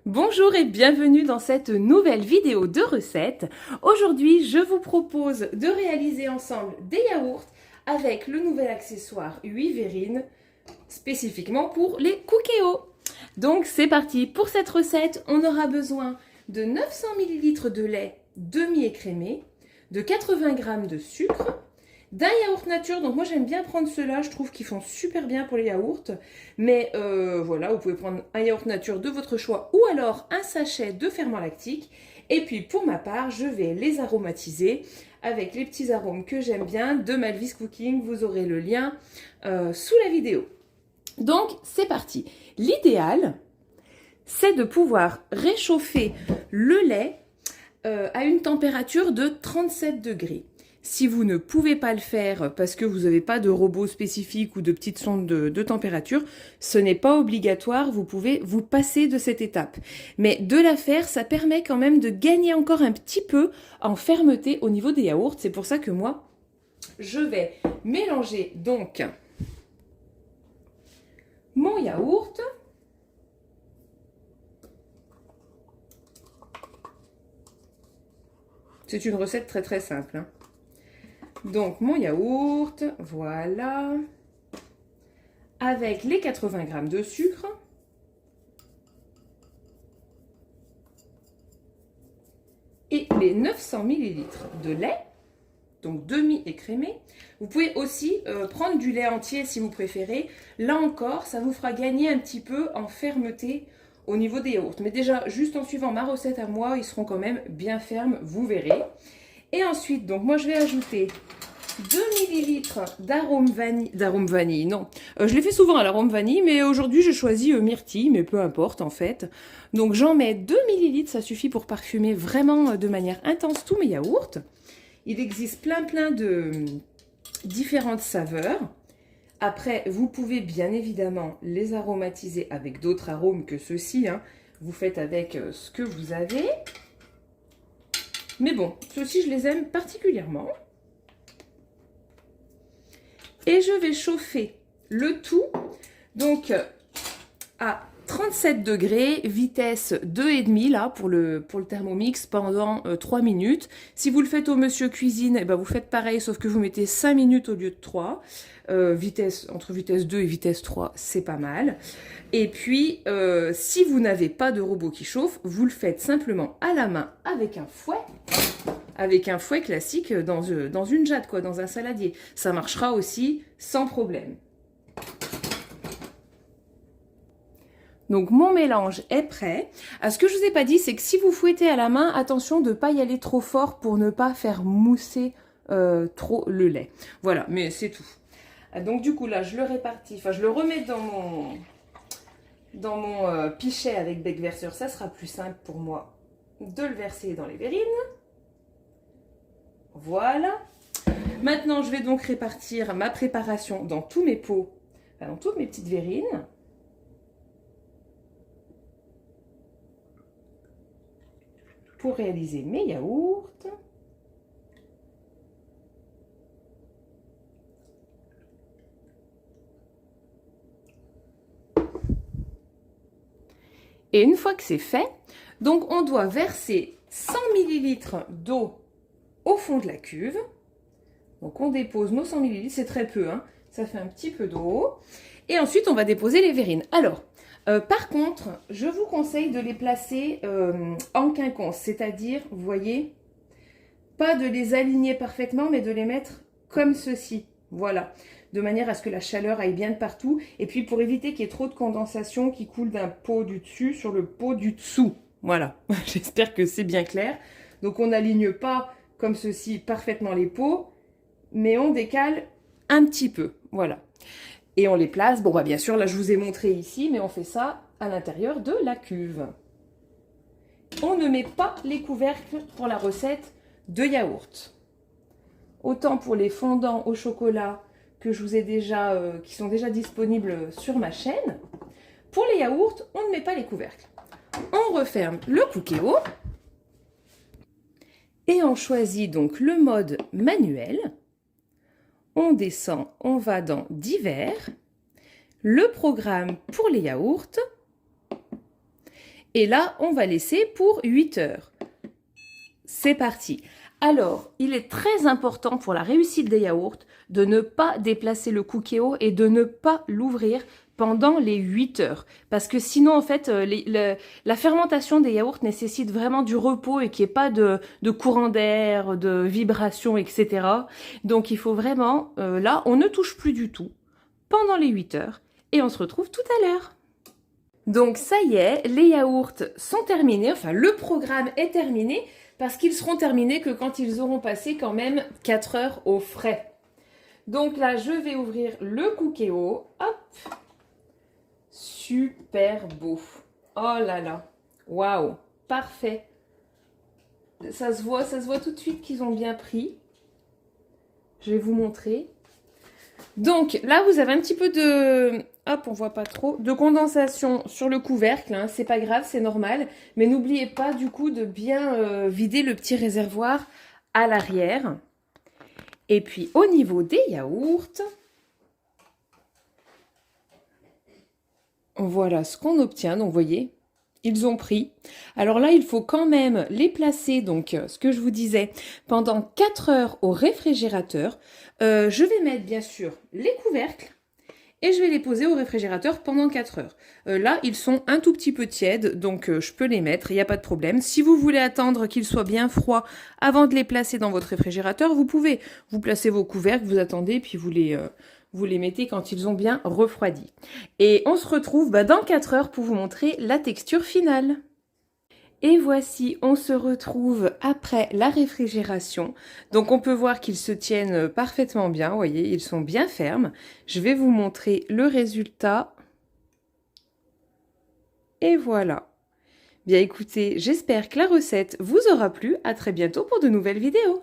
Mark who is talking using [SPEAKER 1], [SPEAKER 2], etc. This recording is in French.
[SPEAKER 1] Bonjour et bienvenue dans cette nouvelle vidéo de recette. Aujourd'hui, je vous propose de réaliser ensemble des yaourts avec le nouvel accessoire 8 verrines, spécifiquement pour les cookéos. Donc c'est parti. Pour cette recette, on aura besoin de 900 ml de lait demi-écrémé, de 80 g de sucre, d'un yaourt nature. Donc moi j'aime bien prendre ceux-là, je trouve qu'ils font super bien pour les yaourts. Mais voilà, vous pouvez prendre un yaourt nature de votre choix ou alors un sachet de ferment lactique. Et puis pour ma part, je vais les aromatiser avec les petits arômes que j'aime bien de Malvis Cooking. Vous aurez le lien sous la vidéo. Donc c'est parti. L'idéal, c'est de pouvoir réchauffer le lait à une température de 37 degrés. Si vous ne pouvez pas le faire parce que vous n'avez pas de robot spécifique ou de petite sonde de température, ce n'est pas obligatoire, vous pouvez vous passer de cette étape. Mais de la faire, ça permet quand même de gagner encore un petit peu en fermeté au niveau des yaourts. C'est pour ça que moi, je vais mélanger donc mon yaourt. C'est une recette très très simple, hein. Donc mon yaourt, voilà, avec les 80 g de sucre, et les 900 ml de lait, donc demi-écrémé. Vous pouvez aussi prendre du lait entier si vous préférez. Là encore, ça vous fera gagner un petit peu en fermeté au niveau des yaourts. Mais déjà, juste en suivant ma recette à moi, ils seront quand même bien fermes, vous verrez. Et ensuite, donc moi je vais ajouter 2 ml d'arôme vanille, non. Je l'ai fait souvent à l'arôme vanille, mais aujourd'hui j'ai choisi myrtille, mais peu importe en fait. Donc j'en mets 2 ml, ça suffit pour parfumer vraiment de manière intense tous mes yaourts. Il existe plein de différentes saveurs. Après, vous pouvez bien évidemment les aromatiser avec d'autres arômes que ceux-ci, hein. Vous faites avec ce que vous avez. Mais bon, ceux-ci, je les aime particulièrement. Et je vais chauffer le tout, donc à 37 degrés, vitesse 2,5 là pour le Thermomix pendant 3 minutes. Si vous le faites au monsieur cuisine, eh ben vous faites pareil, sauf que vous mettez 5 minutes au lieu de 3. Entre vitesse 2 et vitesse 3, c'est pas mal. Et puis, si vous n'avez pas de robot qui chauffe, vous le faites simplement à la main avec un fouet. Avec un fouet classique dans une jatte, quoi, dans un saladier. Ça marchera aussi sans problème. Donc mon mélange est prêt. Ce que je ne vous ai pas dit, c'est que si vous fouettez à la main, attention de ne pas y aller trop fort pour ne pas faire mousser trop le lait. Voilà, mais c'est tout. Donc du coup là, je le répartis, enfin je le remets dans mon pichet avec bec verseur. Ça sera plus simple pour moi de le verser dans les verrines. Voilà. Maintenant, je vais donc répartir ma préparation dans tous mes pots, dans toutes mes petites verrines. Pour réaliser mes yaourts. Et une fois que c'est fait, donc on doit verser 100 ml d'eau au fond de la cuve. Donc on dépose nos 100 ml, c'est très peu, hein, ça fait un petit peu d'eau. Et ensuite on va déposer les verrines. Alors, par contre, je vous conseille de les placer en quinconce, c'est-à-dire, vous voyez, pas de les aligner parfaitement, mais de les mettre comme ceci. Voilà, de manière à ce que la chaleur aille bien de partout. Et puis pour éviter qu'il y ait trop de condensation qui coule d'un pot du dessus sur le pot du dessous. Voilà, j'espère que c'est bien clair. Donc on n'aligne pas comme ceci parfaitement les pots, mais on décale un petit peu. Voilà. Et on les place, bon bah bien sûr, là je vous ai montré ici, mais on fait ça à l'intérieur de la cuve. On ne met pas les couvercles pour la recette de yaourt. Autant pour les fondants au chocolat que je vous ai déjà, qui sont déjà disponibles sur ma chaîne. Pour les yaourts, on ne met pas les couvercles. On referme le cookéo et on choisit donc le mode manuel. On descend, on va dans divers, le programme pour les yaourts Et là, on va laisser pour 8 heures. C'est parti. Alors, il est très important pour la réussite des yaourts de ne pas déplacer le cookéo et de ne pas l'ouvrir pendant les 8 heures. Parce que sinon, en fait, la fermentation des yaourts nécessite vraiment du repos et qu'il n'y ait pas de courant d'air, de vibrations, etc. Donc, il faut vraiment, là, on ne touche plus du tout pendant les 8 heures et on se retrouve tout à l'heure. Donc, ça y est, les yaourts sont terminés, enfin, le programme est terminé parce qu'ils seront terminés que quand ils auront passé quand même 4 heures au frais. Donc là, je vais ouvrir le cookéo. Hop! Super beau. Oh là là. Waouh. Parfait. Ça se voit tout de suite qu'ils ont bien pris. Je vais vous montrer. Donc là, vous avez un petit peu de... Hop, on voit pas trop. De condensation sur le couvercle. Hein. C'est pas grave, c'est normal. Mais n'oubliez pas du coup de bien vider le petit réservoir à l'arrière. Et puis au niveau des yaourts... Voilà ce qu'on obtient, donc vous voyez, ils ont pris. Alors là, il faut quand même les placer, donc ce que je vous disais, pendant 4 heures au réfrigérateur. Je vais mettre bien sûr les couvercles et je vais les poser au réfrigérateur pendant 4 heures. Là, ils sont un tout petit peu tièdes, donc je peux les mettre, il n'y a pas de problème. Si vous voulez attendre qu'ils soient bien froids avant de les placer dans votre réfrigérateur, vous pouvez. Vous placez vos couvercles, vous attendez, puis vous les mettez quand ils ont bien refroidi. Et on se retrouve dans 4 heures pour vous montrer la texture finale. Et voici, on se retrouve après la réfrigération. Donc on peut voir qu'ils se tiennent parfaitement bien, vous voyez, ils sont bien fermes. Je vais vous montrer le résultat. Et voilà. Bien écoutez, j'espère que la recette vous aura plu. À très bientôt pour de nouvelles vidéos.